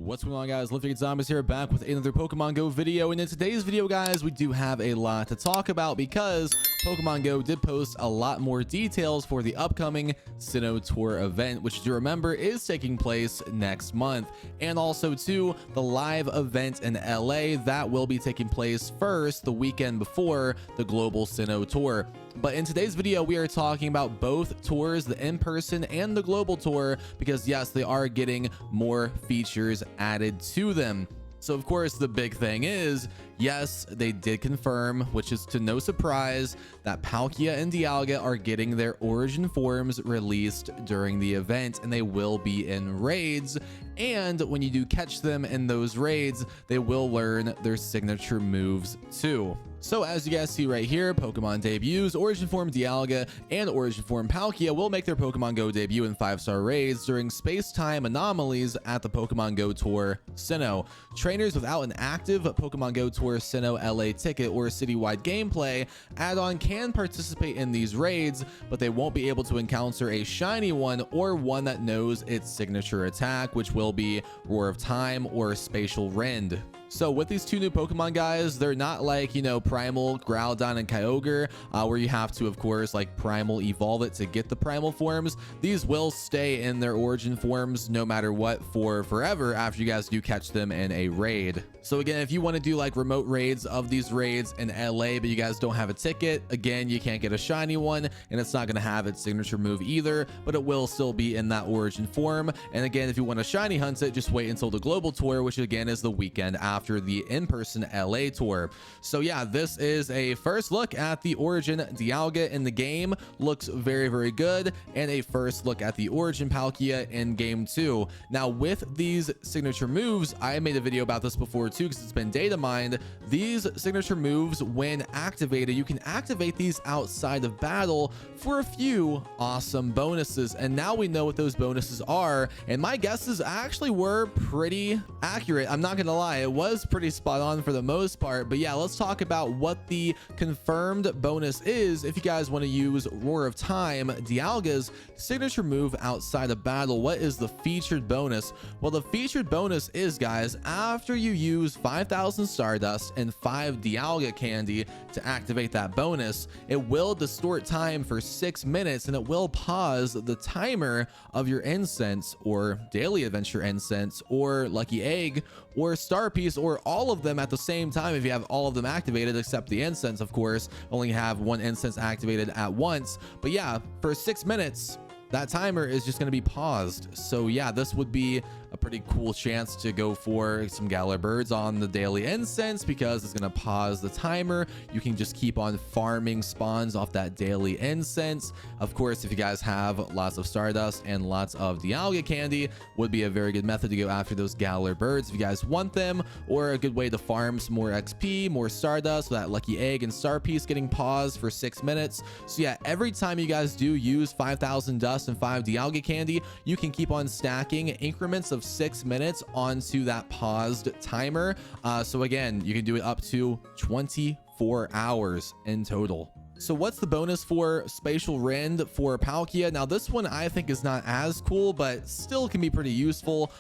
What's going on, guys? Lifting Zombies here, back with another Pokemon Go video. And in today's video, guys, we do have a lot to talk about because Pokemon Go did post a lot more details for the upcoming Sinnoh Tour event, which, do you remember, is taking place next month. And also too, the live event in LA that will be taking place first the weekend before the global Sinnoh Tour. But in today's video, we are talking about both tours, the in-person and the global tour, because yes, they are getting more features added to them. So of course, the big thing is, yes, they did confirm, which is to no surprise, that Palkia and Dialga are getting their origin forms released during the event, and they will be in raids. And when you do catch them in those raids, they will learn their signature moves too. So as you guys see right here, Pokemon debuts, Origin Form Dialga and Origin Form Palkia will make their Pokemon Go debut in 5-star raids during space-time anomalies at the Pokemon Go Tour Sinnoh. Trainers without an active Pokemon Go Tour Sinnoh LA ticket or citywide gameplay add-on can participate in these raids, but they won't be able to encounter a shiny one or one that knows its signature attack, which will be Roar of Time or Spatial Rend. So with these two new Pokemon, guys, they're not like, you know, Primal, Groudon, and Kyogre, where you have to, of course, like Primal evolve it to get the Primal forms. These will stay in their origin forms no matter what for forever after you guys do catch them in a raid. So again, if you want to do like remote raids of these raids in LA, but you guys don't have a ticket, again, you can't get a shiny one, and it's not going to have its signature move either, but it will still be in that origin form. And again, if you want to shiny hunt it, just wait until the global tour, which again is the weekend after the in-person LA tour. So yeah, this is a first look at the origin Dialga in the game. Looks very, very good. And a first look at the origin Palkia in game 2. Now with these signature moves, I made a video about this before too, because it's been data mined. These signature moves, when activated, you can activate these outside of battle for a few awesome bonuses. And now we know what those bonuses are, and my guesses actually were pretty accurate. I'm not gonna lie, it was pretty spot on for the most part. But yeah, let's talk about what the confirmed bonus is if you guys want to use Roar of Time, Dialga's signature move outside of battle. What is the featured bonus? Well, the featured bonus is, guys, after you use 5,000 Stardust and 5 Dialga candy to activate that bonus, it will distort time for 6 minutes, and it will pause the timer of your incense or daily adventure incense or lucky egg or star piece, or all of them at the same time if you have all of them activated, except the incense, of course. Only have one incense activated at once. But yeah, for 6 minutes, that timer is just going to be paused. So yeah, this would be a pretty cool chance to go for some Galar Birds on the daily incense, because it's going to pause the timer. You can just keep on farming spawns off that daily incense. Of course, if you guys have lots of Stardust and lots of Dialga candy, would be a very good method to go after those Galar Birds if you guys want them, or a good way to farm some more XP, more Stardust, with that lucky egg and star piece getting paused for 6 minutes. So yeah, every time you guys do use 5,000 dust and 5 Dialga candy, you can keep on stacking increments of 6 minutes onto that paused timer. So again, you can do it up to 24 hours in total. So what's the bonus for Spatial Rend for Palkia? Now this one I think is not as cool, but still can be pretty useful.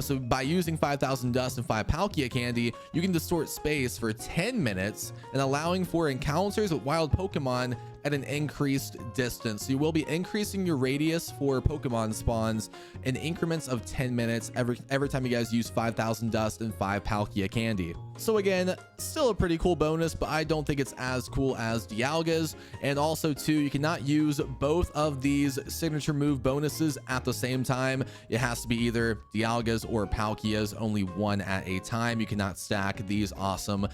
So by using 5,000 dust and 5 Palkia candy, you can distort space for 10 minutes and allowing for encounters with wild Pokemon at an increased distance. So you will be increasing your radius for Pokemon spawns in increments of 10 minutes every time you guys use 5,000 dust and 5 Palkia candy. So again, still a pretty cool bonus, but I don't think it's as cool as Dialga's. And also too, you cannot use both of these signature move bonuses at the same time. It has to be either Dialga's or Palkia's, only one at a time. You cannot stack these awesome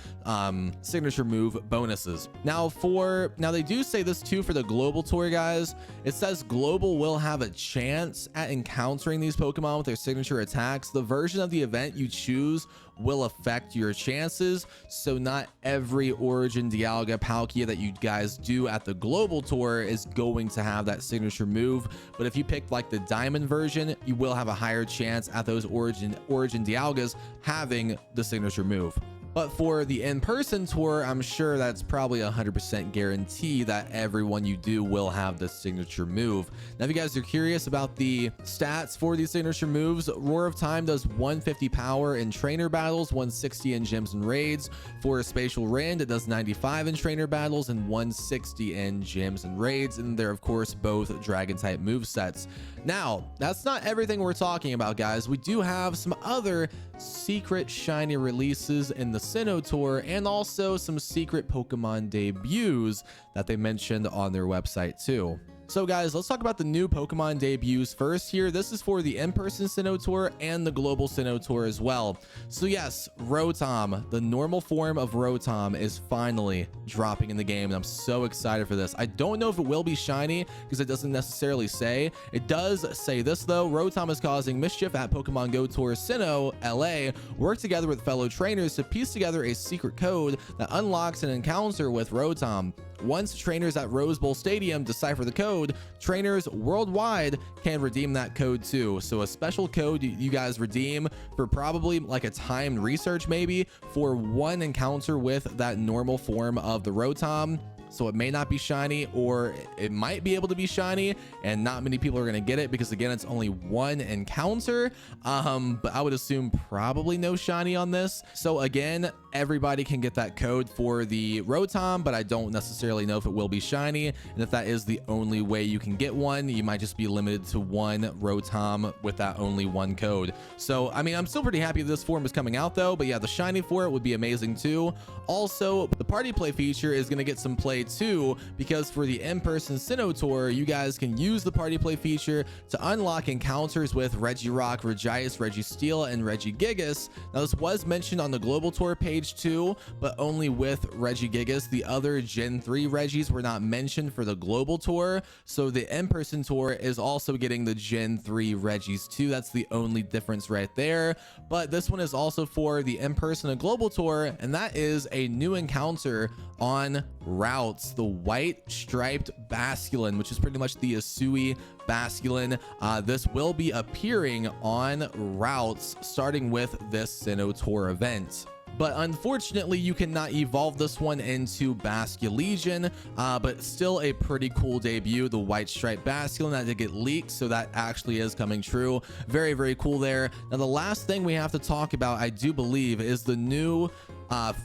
signature move bonuses. Now they do say this too for the global tour, guys. It says global will have a chance at encountering these Pokemon with their signature attacks. The version of the event you choose will affect your chances. So not every origin Dialga Palkia that you guys do at the global tour is going to have that signature move. But if you pick like the diamond version, you will have a higher chance at those origin Dialgas having the signature move. But for the in-person tour, I'm sure that's probably 100% guarantee that everyone you do will have the signature move. Now, if you guys are curious about the stats for these signature moves, Roar of Time does 150 power in trainer battles, 160 in gyms and raids. For Spatial Rend, it does 95 in trainer battles and 160 in gyms and raids. And they're, of course, both dragon type move sets. Now, that's not everything we're talking about, guys. We do have some other secret shiny releases in the Sinnoh Tour and also some secret Pokemon debuts that they mentioned on their website too. So guys, let's talk about the new Pokemon debuts first here. This is for the in-person Sinnoh Tour and the global Sinnoh Tour as well. So yes, Rotom, the normal form of Rotom, is finally dropping in the game, and I'm so excited for this. I don't know if it will be shiny because it doesn't necessarily say. It does say this though: Rotom is causing mischief at Pokemon Go Tour Sinnoh LA. Work together with fellow trainers to piece together a secret code that unlocks an encounter with Rotom. Once trainers at Rose Bowl Stadium decipher the code, trainers worldwide can redeem that code too. So a special code you guys redeem for probably like a timed research, maybe for one encounter with that normal form of the Rotom. So it may not be shiny, or it might be able to be shiny, and not many people are going to get it because, again, it's only one encounter. But I would assume probably no shiny on this. So again, everybody can get that code for the Rotom, but I don't necessarily know if it will be shiny. And if that is the only way you can get one, you might just be limited to one Rotom with that only one code. So, I mean, I'm still pretty happy this form is coming out though, but yeah, the shiny for it would be amazing too. Also, the party play feature is going to get some play too, because for the in-person Sinnoh Tour, you guys can use the party play feature to unlock encounters with Regirock, Regice, Registeel, and Regigigas. Now, this was mentioned on the global tour page too, but only with Regigigas. The other Gen 3 Regis were not mentioned for the global tour, so the in-person tour is also getting the Gen 3 Regis too. That's the only difference right there. But this one is also for the in-person and global tour, and that is a new encounter on routes, the white striped basculin, which is pretty much the Hisui basculin. This will be appearing on routes starting with this Sinnoh Tour event. But unfortunately, you cannot evolve this one into Basculegion, but still a pretty cool debut. The white striped basculin that did get leaked, so that actually is coming true. Very, very cool there. Now, the last thing we have to talk about, I do believe, is the new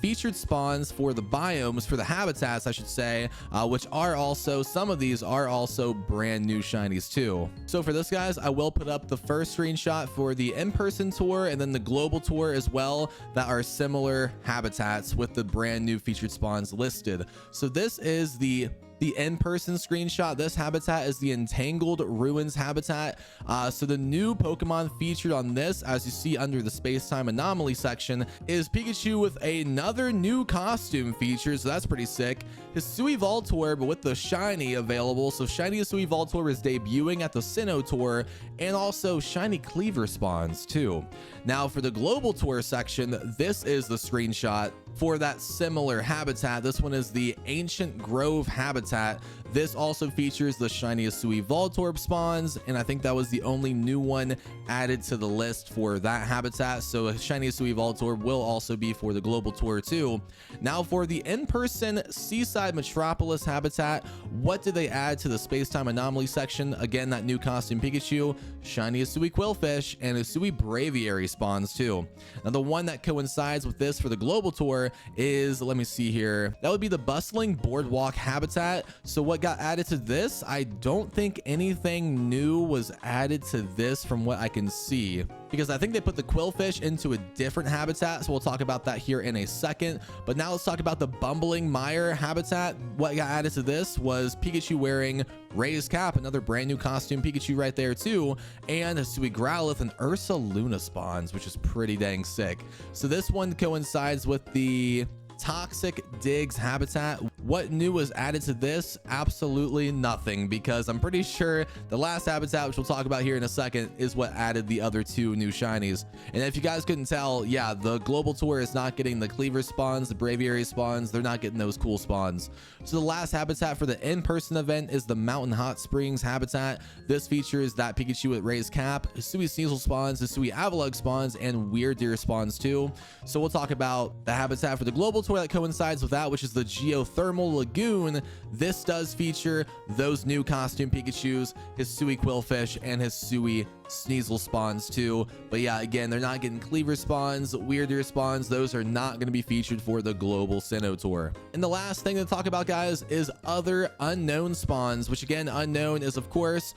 featured spawns for the biomes, for the habitats, I should say, which are also, some of these are also brand new shinies too. So for this, guys, I will put up the first screenshot for the in-person tour and then the global tour as well, that are similar habitats with the brand new featured spawns listed. So this is the in-person screenshot. This habitat is the Entangled Ruins habitat. So the new Pokemon featured on this, as you see under the space-time anomaly section, is Pikachu with another new costume feature, so that's pretty sick. Hisui Voltorb with the shiny available. So shiny Hisui Voltorb is debuting at the Sinnoh Tour, and also shiny Cleaver spawns too. Now for the global tour section, this is the screenshot for that similar habitat. This one is the Ancient Grove habitat. This also features the shiny Hisui Voltorb spawns, and I think that was the only new one added to the list for that habitat. So shiny Hisui Voltorb will also be for the global tour too. Now for the in-person Seaside Metropolis habitat, what did they add to the space-time anomaly section? Again, that new costume Pikachu, shiny Hisui Quillfish, and Hisui Braviary spawns too. Now the one that coincides with this for the global tour is, let me see here, that would be the Bustling Boardwalk habitat. So what got added to this? I don't think anything new was added to this from what I can see, because I think they put the Quillfish into a different habitat, so we'll talk about that here in a second. But now let's talk about the Bumbling Mire habitat. What got added to this was Pikachu wearing Raised Cap, another brand new costume Pikachu right there too, and Hisui Growlithe and Ursa Luna spawns, which is pretty dang sick. So this one coincides with the Toxic Digs habitat. what new was added to this? Absolutely nothing, because I'm pretty sure the last habitat, which we'll talk about here in a second, is what added the other 2 new shinies. And if you guys couldn't tell, yeah, the global tour is not getting the cleaver spawns, the braviary spawns. They're not getting those cool spawns. So the last habitat for the in-person event is the Mountain Hot Springs habitat. This features that Pikachu with raised cap, Hisui Sneasel spawns, Hisui Avalugg spawns, and Weird Deer spawns too. So we'll talk about the habitat for the global tour that coincides with that, which is the Geothermal Lagoon. This does feature those new costume Pikachus, Hisui Quillfish, and Hisui Sneasel spawns too. But yeah, again, they're not getting cleaver spawns, Weird Deer spawns. Those are not going to be featured for the global Sinnoh tour. And the last thing to talk about, guys, is other unknown spawns, which again, unknown is of course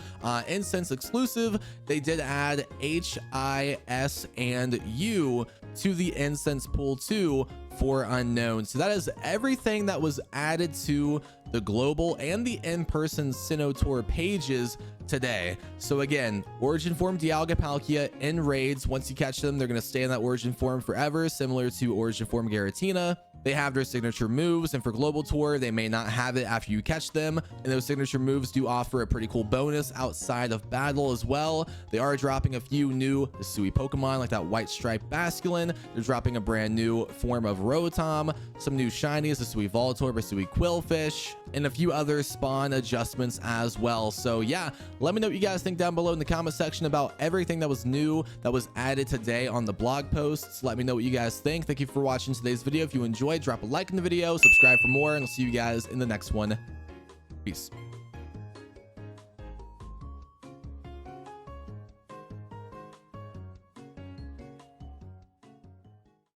incense exclusive. They did add HIS and U to the incense pool too for unknown. So that is everything that was added to the global and the in-person Sinnoh Tour pages today. So again, origin form Dialga Palkia in raids. Once you catch them, they're going to stay in that origin form forever, similar to origin form Giratina. They have their signature moves, and for global tour, they may not have it after you catch them. And those signature moves do offer a pretty cool bonus outside of battle as well. They are dropping a few new Hisui Pokemon, like that white striped Basculin. They're dropping a brand new form of Rotom, some new shinies, Hisui Voltorb, Hisui Quillfish, and a few other spawn adjustments as well. So yeah, let me know what you guys think down below in the comment section about everything that was new, that was added today on the blog posts. Let me know what you guys think. Thank you for watching today's video. If you enjoyed, drop a like in the video, subscribe for more, and I'll see you guys in the next one. Peace.